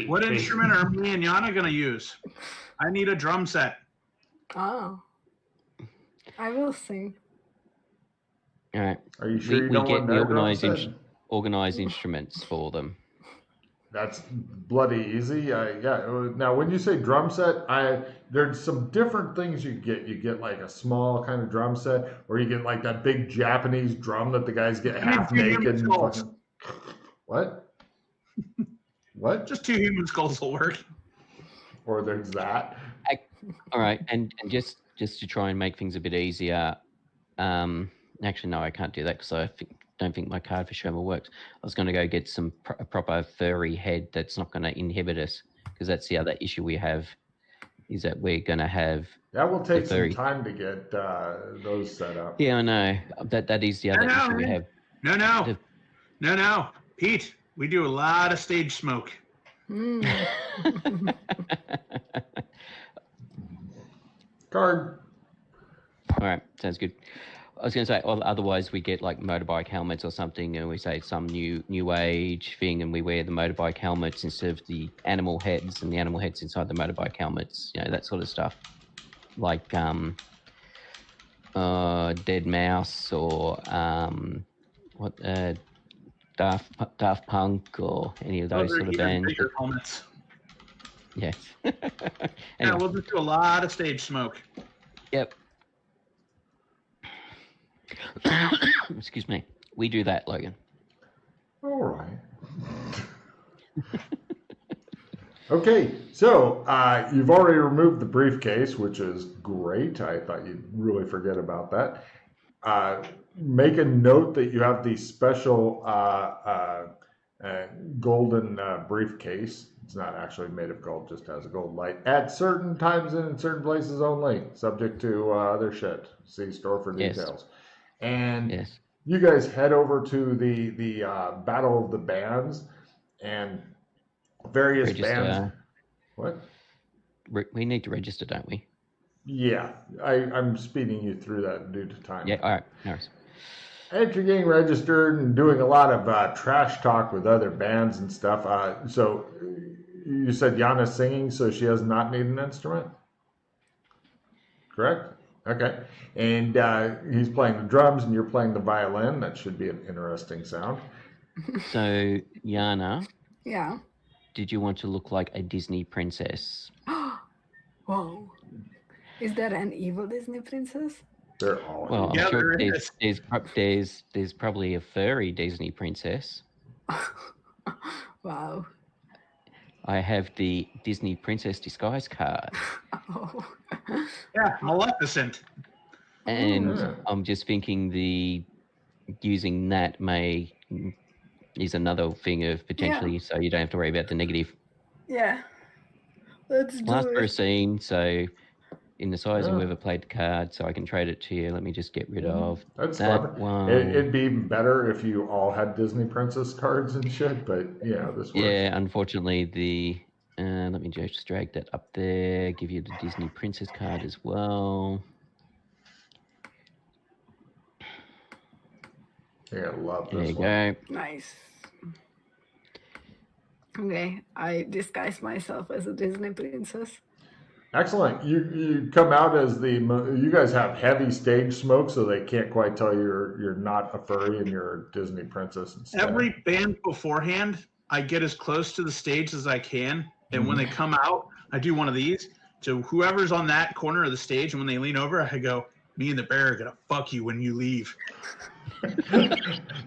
What instrument are me and Yana going to use? I need a drum set. Oh. I will sing. All right. Are you sure we get the organized instruments for them. That's bloody easy. Yeah. Now, when you say drum set, there's some different things you get. You get like a small kind of drum set, or you get like that big Japanese drum that the guys get half naked. And fucking... What? What? Just 2 human skulls will work. Or there's that. All right, and just to try and make things a bit easier. Actually, no, I can't do that because I don't think my card for Sherma works. I was going to go get a proper furry head that's not going to inhibit us, because that's the other issue we have, is that we're going to have. That will take some time to get those set up. Yeah, I know. That is the other issue we have. No, Pete. We do a lot of stage smoke. Card. All right, sounds good. I was going to say, otherwise we get like motorbike helmets or something, and we say some new age thing, and we wear the motorbike helmets instead of the animal heads, and the animal heads inside the motorbike helmets. You know, that sort of stuff, like Dead Mouse or Daft Punk or any of those sort of bands. Bigger helmets. Yes. Anyway. Yeah, we'll just do a lot of stage smoke. Yep. Excuse me. We do that, Logan. All right. Okay, so you've already removed the briefcase, which is great. I thought you'd really forget about that. Make a note that you have the special golden briefcase. It's not actually made of gold, just has a gold light. At certain times and in certain places only, subject to other shit. See store for details. And you guys head over to the Battle of the Bands, and various bands. What? We need to register, don't we? Yeah, I'm speeding you through that due to time. Yeah, all right. No worries. After getting registered and doing a lot of trash talk with other bands and stuff, so you said Yana's singing, so she does not need an instrument? Correct? Okay. And he's playing the drums and you're playing the violin. That should be an interesting sound. So, Yana. Yeah. Did you want to look like a Disney princess? Whoa. Is there an evil Disney princess? They're all well, I'm sure there's probably a furry Disney princess. Wow. I have the Disney Princess Disguise card. Oh. Yeah, Maleficent. And I'm just thinking using that is another thing of potentially, so you don't have to worry about the negative. Yeah. Let's do Last it. for a scene, so in the size of whoever played the card, so I can trade it to you. Let me just get rid of That's that fun. one. It'd be even better if you all had Disney Princess cards and shit, but yeah, this works. Yeah, unfortunately, let me just drag that up there, give you the Disney Princess card as well. Yeah, I love There this you one. go. Nice. Okay, I disguise myself as a Disney princess. Excellent. You come out as you guys have heavy stage smoke, so they can't quite tell you're not a furry and you're a Disney princess instead. Every band beforehand, I get as close to the stage as I can, and when they come out, I do one of these. So whoever's on that corner of the stage, and when they lean over, I go, "Me and the bear are gonna fuck you when you leave."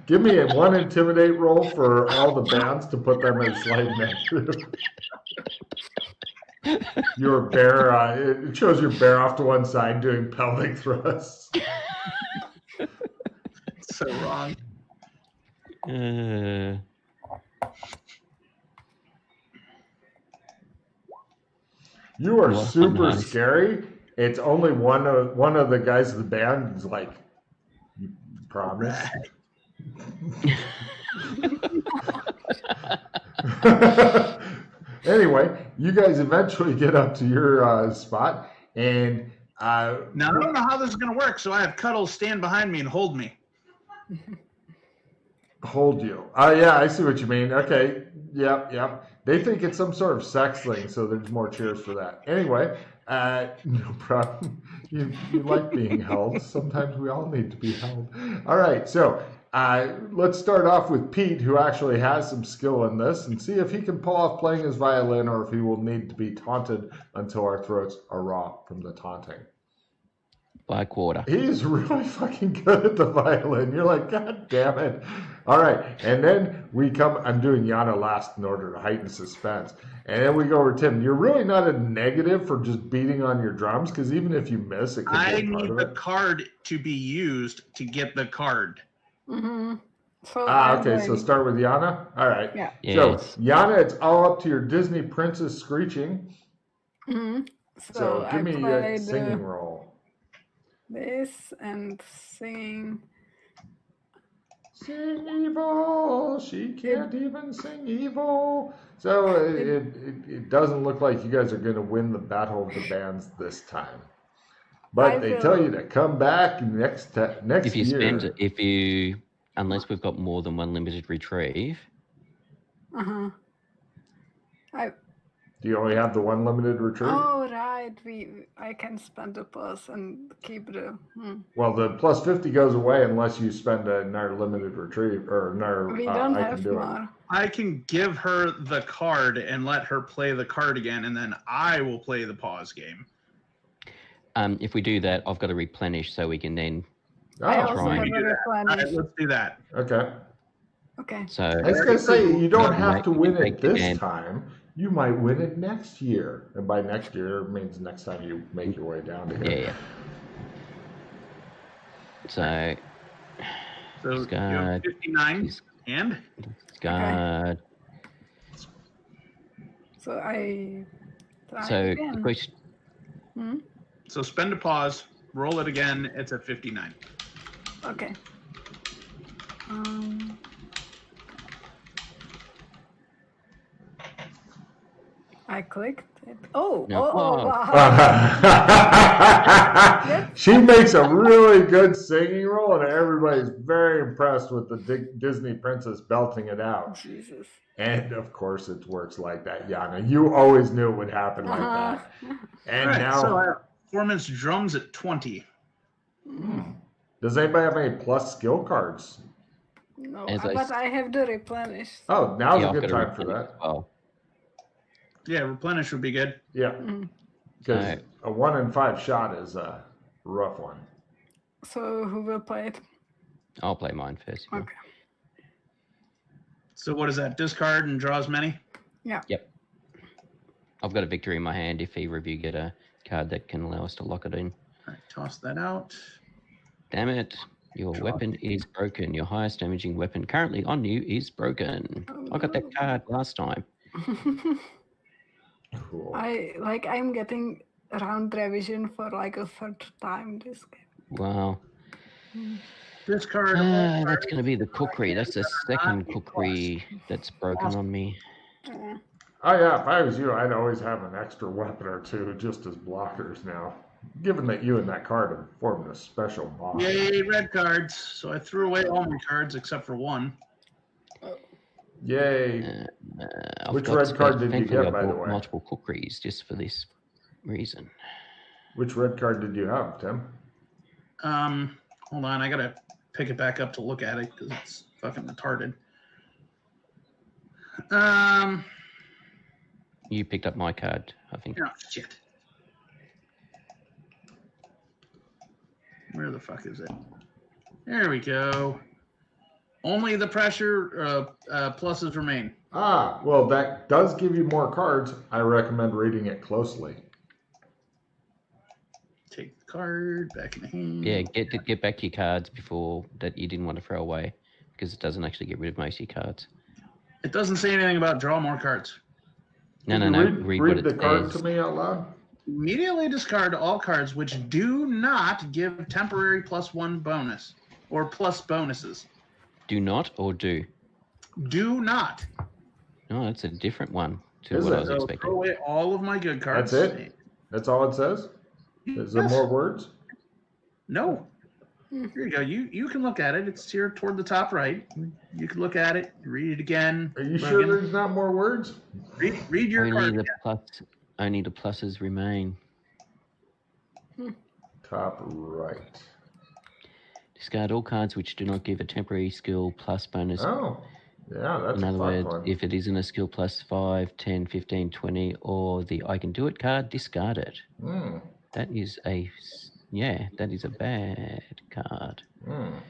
Give me one intimidate roll for all the bands to put them as slight negative. Your bear, it shows your bear off to one side doing pelvic thrusts. So wrong. You are super scary. It's only one of the guys of the band is like, you promise? Anyway, you guys eventually get up to your spot, and now I don't know how this is going to work, so I have Cuddles stand behind me and hold me. Hold you. Yeah, I see what you mean. Okay, yep. They think it's some sort of sex thing, so there's more cheers for that. Anyway, no problem. You like being held. Sometimes we all need to be held. All right, so let's start off with Pete, who actually has some skill in this, and see if he can pull off playing his violin or if he will need to be taunted until our throats are raw from the taunting. By quarter. He's really fucking good at the violin. You're like, God damn it. All right. And then I'm doing Yana last in order to heighten suspense. And then we go over to Tim. You're really not a negative for just beating on your drums, because even if you miss, it could be a part of it. I need the card to be used to get the card. Mm-hmm. Okay, so start with Yana? All right. Yeah. So, Yana, it's all up to your Disney princess screeching. Mm-hmm. So give me a singing roll. This and sing. Sing evil. She can't even sing evil. So it doesn't look like you guys are going to win the battle of the bands this time. But they tell you to come back next year. Unless we've got more than one limited retrieve. Uh-huh. Do you only have the one limited retrieve? Oh, right. I can spend the plus and keep the... Well, the plus 50 goes away unless you spend another limited retrieve or another... We don't have more. I can give her the card and let her play the card again, and then I will play the pause game. If we do that, I've got to replenish so we can then try and do that. Right, let's do that. Okay. So I was going to say, you don't have to win it this time. You might win it next year. And by next year, it means next time you make your way down to here. Yeah. So you have 59 and? God. So I try again. The question... So spend a pause, roll it again, it's at 59. Okay. I clicked it. Oh, wow. She makes a really good singing roll, and everybody's very impressed with the Disney princess belting it out. Jesus. And of course, it works like that, Yana. You always knew it would happen like that. And now, so performance drums at 20. Does anybody have any plus skill cards? No, but I have to replenish. Oh, now's a good time for that. Yeah, replenish would be good. Yeah, because a 1 in 5 shot is a rough one. So who will play it? I'll play mine first. Okay. So what is that? Discard and draws many? Yeah. Yep. I've got a victory in my hand if either of you get a card that can allow us to lock it in. All right, toss that out. Damn it. Your weapon is broken. Your highest damaging weapon currently on you is broken. I got that card last time. Cool. I'm getting round revision for like a third time this game. Wow. Discard. That's going to be the cookery. That's the second cookery that's broken on me. Oh yeah, if I was you, I'd always have an extra weapon or two just as blockers now. Given that you and that card have formed a special bond. Yay, red cards. So I threw away all my cards except for one. Yay. Which red card did you get, by the way? Multiple cookeries just for this reason. Which red card did you have, Tim? Hold on, I gotta pick it back up to look at it because it's fucking retarded. You picked up my card, I think. Oh, shit. Where the fuck is it? There we go. Only the pressure pluses remain. Ah, well, that does give you more cards. I recommend reading it closely. Take the card back in the hand. Yeah, get back your cards before that you didn't want to throw away because it doesn't actually get rid of most of your cards. It doesn't say anything about draw more cards. No. Read what the it card says. to me out loud. Immediately discard all cards which do not give temporary +1 bonus or plus bonuses. Do not or do? Do not. No, that's a different one to Is what it? I was So expecting. throw away all of my good cards. That's it? That's all it says? Is there Yes. more words? No. Here you go. You can look at it. It's here toward the top right. You can look at it, read it again. Are you sure there's not more words? Read your Only card. only the pluses remain. Top right. Discard all cards which do not give a temporary skill plus bonus. Oh, yeah, that's In a other fun words, one. if it isn't a skill plus 5, 10, 15, 20, or the I can do it card, discard it. Mm. That is a bad card. Mm.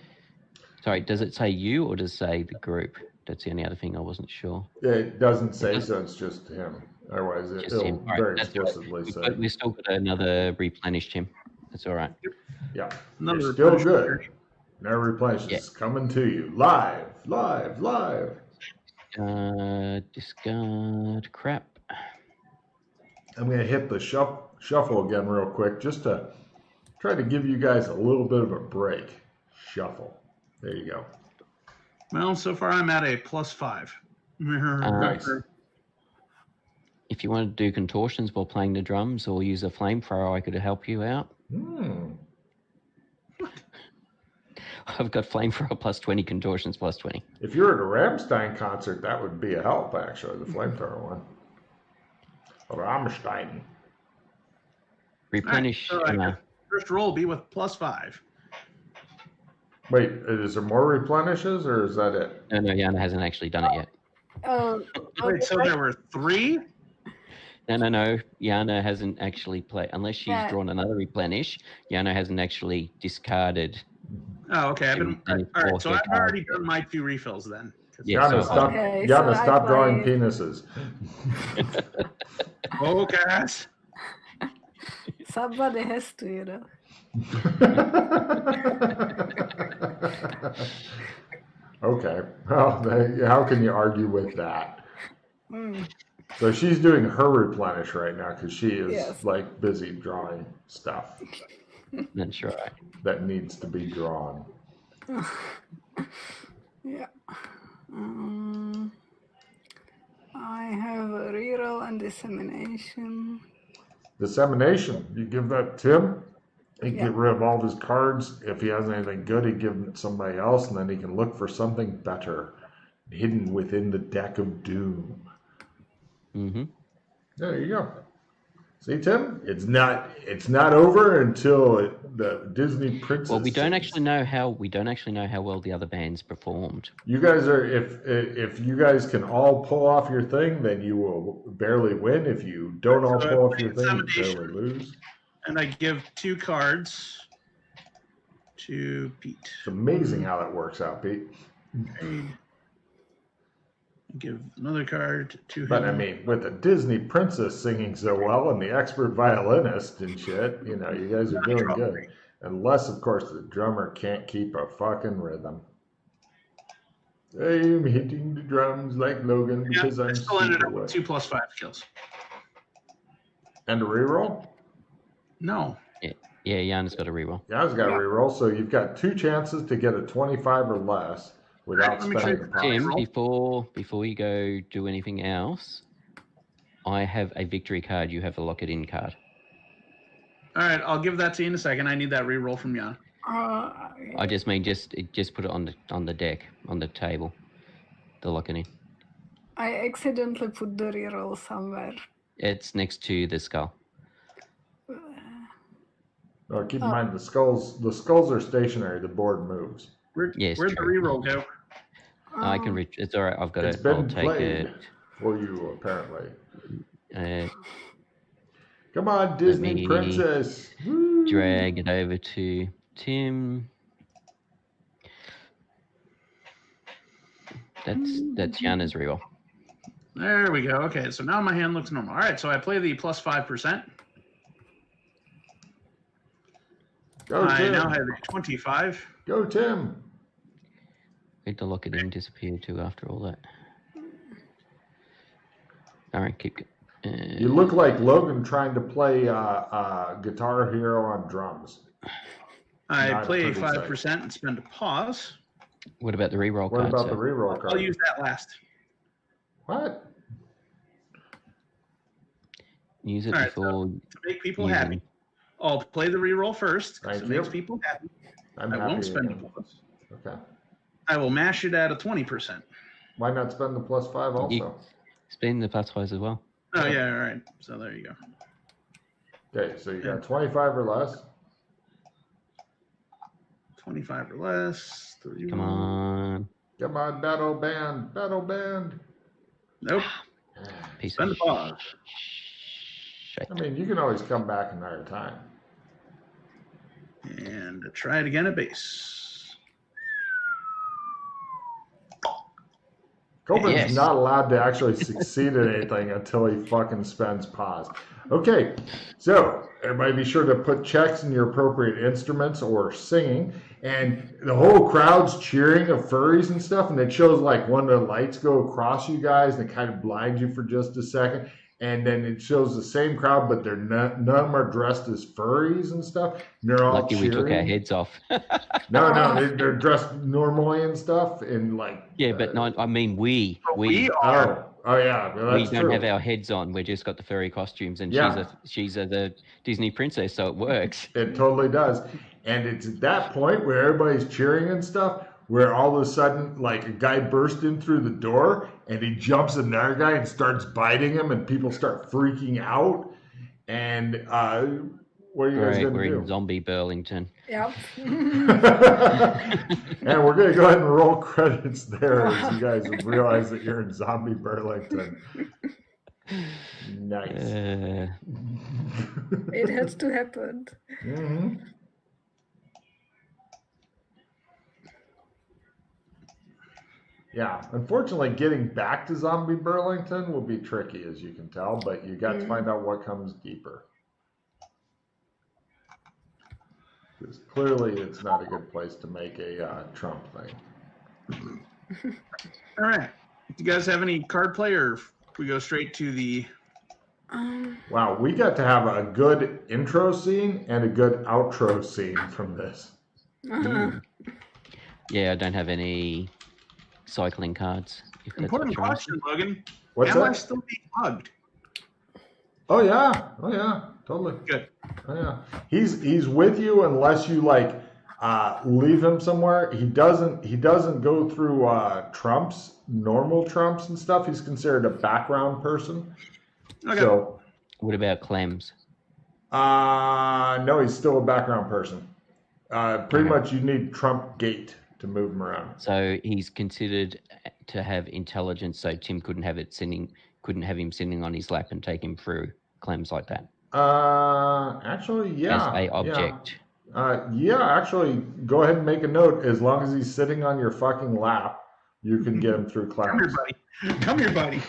Sorry, does it say you or does it say the group? That's the only other thing I wasn't sure. It doesn't say so, it's just him. Otherwise, Just it'll him. All right, very that's all right. explicitly say. We've still got another replenished him. That's all right. Yeah, Another you're still replenish. good. No replenish Yeah. is coming to you. Live. Discard crap. I'm going to hit the shuffle again real quick just to try to give you guys a little bit of a break. Shuffle. There you go. Well, so far I'm at a +5. Nice. If you want to do contortions while playing the drums or use a flamethrower, I could help you out. I've got flamethrower +20, contortions +20. If you're at a Rammstein concert, that would be a help, actually, the flamethrower one. Rammstein. Replenish. All right, so first roll will be with +5. Wait, is there more replenishes, or is that it? No, Yana hasn't actually done it yet. Wait, so there were 3? No. Yana hasn't actually played. Unless she's Yeah. drawn another replenish, Yana hasn't actually discarded. Oh, okay. And All right, so I've card. already done my 2 refills then. Yeah, Yana, so- stop, Okay, Yana, so I stop drawing played- penises. Oh, guys. Somebody has to, you know. Okay. Well, how can you argue with that? Mm. So she's doing her replenish right now because she is Yes. like busy drawing stuff That's right. that needs to be drawn. Yeah. I have a reroll and dissemination. Dissemination. You give that to him. He Yeah. get rid of all of his cards. If he has anything good, he give it to somebody else, and then he can look for something better, hidden within the deck of doom. Mm-hmm. There you go. See, Tim, it's not over until the Disney princess. Well, we don't sings. actually know how well the other bands performed. You guys are if you guys can all pull off your thing, then you will barely win. If you don't all So pull off your thing, you examination. barely lose. And I give 2 cards to Pete. It's amazing how that works out, Pete. Trade. Give another card to him. But I mean, with the Disney princess singing so well and the expert violinist and shit, you know, you guys are doing good. Unless, of course, the drummer can't keep a fucking rhythm. I'm hitting the drums like Logan because I'm still ended up super with 2 + 5 kills. And a reroll? No. Yeah, Jan's got a reroll. Jan's got a reroll, so you've got 2 chances to get a 25 or less without spending the pot. Tim, before you go do anything else, I have a victory card. You have a lock it in card. All right, I'll give that to you in a second. I need that reroll from Jan. I just mean just put it on the deck, on the table, the lock it in. I accidentally put the reroll somewhere. It's next to the skull. Oh, keep in mind the skulls are stationary. The board moves. Where'd the reroll go? I can reach. It's all right. I've got it. It's been played for you, apparently. Come on, Disney princess. Drag it over to Tim. That's Yana's reroll. There we go. Okay, so now my hand looks normal. All right, so I play the plus 5%. Go, I Tim. now have a 25. Go, Tim. Wait, the lock it in disappeared too after all that. All right, keep going. You look like Logan trying to play Guitar Hero on drums. I play 5% and spend a pause. What about the reroll card? What about the reroll card? I'll use that last. What? Use it before. So to make people happy, I'll play the reroll first because it makes people happy. I won't spend a plus. Okay. I will mash it at a 20%. Why not spend the plus 5 also? Spend the plus 5 as well. Oh, yeah, all right. So there you go. Okay, so you got 25 or less. 25 or less. 31. Come on. Come on, battle band. Battle band. Nope. Spend the pause. I mean, you can always come back another time. And try it again at base. Copen's not allowed to actually succeed at anything until he fucking spends pause. Okay, so everybody be sure to put checks in your appropriate instruments or singing. And the whole crowd's cheering of furries and stuff. And it shows like one of the lights go across you guys and it kind of blinds you for just a second. And then it shows the same crowd, but none of them are dressed as furries and stuff. And they're all lucky cheering. We took our heads off. No, they're dressed normally and stuff. And like but no, I mean we are. Oh yeah, well, we don't have our heads on. We just got the furry costumes, and she's the Disney princess, so it works. It totally does. And it's at that point where everybody's cheering and stuff, where all of a sudden, like, a guy bursts in through the door, and he jumps another guy and starts biting him, and people start freaking out. And what are you guys going to do? We're in zombie Burlington. Yep. And we're going to go ahead and roll credits there as you guys realize that you're in zombie Burlington. Nice. It has to happen. Mm-hmm. Yeah, unfortunately, getting back to zombie Burlington will be tricky, as you can tell, but you got to find out what comes deeper. Because clearly it's not a good place to make a Trump thing. All right. Do you guys have any card play, or if we go straight to the... Wow, we got to have a good intro scene and a good outro scene from this. Yeah, I don't have any cycling cards. Important question, Logan. What's Am that? I still being hugged? Oh yeah, totally. Good. Oh yeah, he's with you unless you like leave him somewhere. He doesn't go through normal Trumps and stuff. He's considered a background person. Okay. So, what about Clems? No, he's still a background person. Pretty much, you need Trump gate to move him around. So he's considered to have intelligence, so Tim couldn't have him sitting on his lap and take him through Clems like that. Actually, yeah. As a object. Yeah, actually, go ahead and make a note. As long as he's sitting on your fucking lap you can get them through Come here, claps. buddy. Come here, buddy.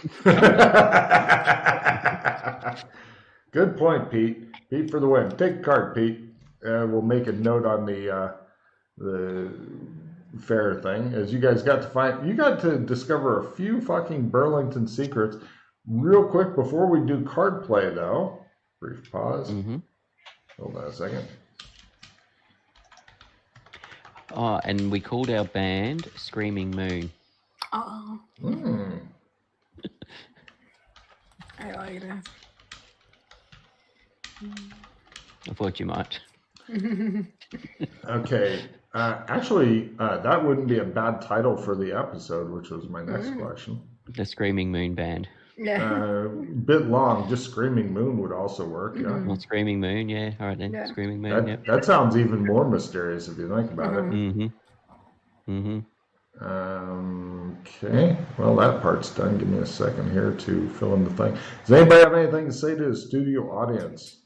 Good point, Pete. Pete for the win. Take a card, Pete. We'll make a note on the fair thing, as you guys got to discover a few fucking Burlington secrets. Real quick, before we do card play, though, brief pause. Hold on a second. Oh, and we called our band Screaming Moon. Oh, I like that. I thought you might. Okay. Actually, that wouldn't be a bad title for the episode, which was my next question. The Screaming Moon Band. Yeah. Bit long. Just Screaming Moon would also work. Yeah. Well, Screaming Moon, yeah. All right then. Yeah. Screaming Moon, That sounds even more mysterious if you think about it. Okay. Well, that part's done. Give me a second here to fill in the thing. Does anybody have anything to say to the studio audience?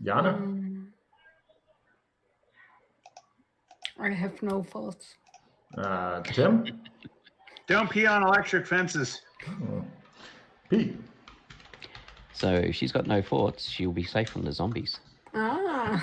Yana? I have no thoughts. Tim? Don't pee on electric fences. Pete? So if she's got no thoughts, she'll be safe from the zombies. Ah.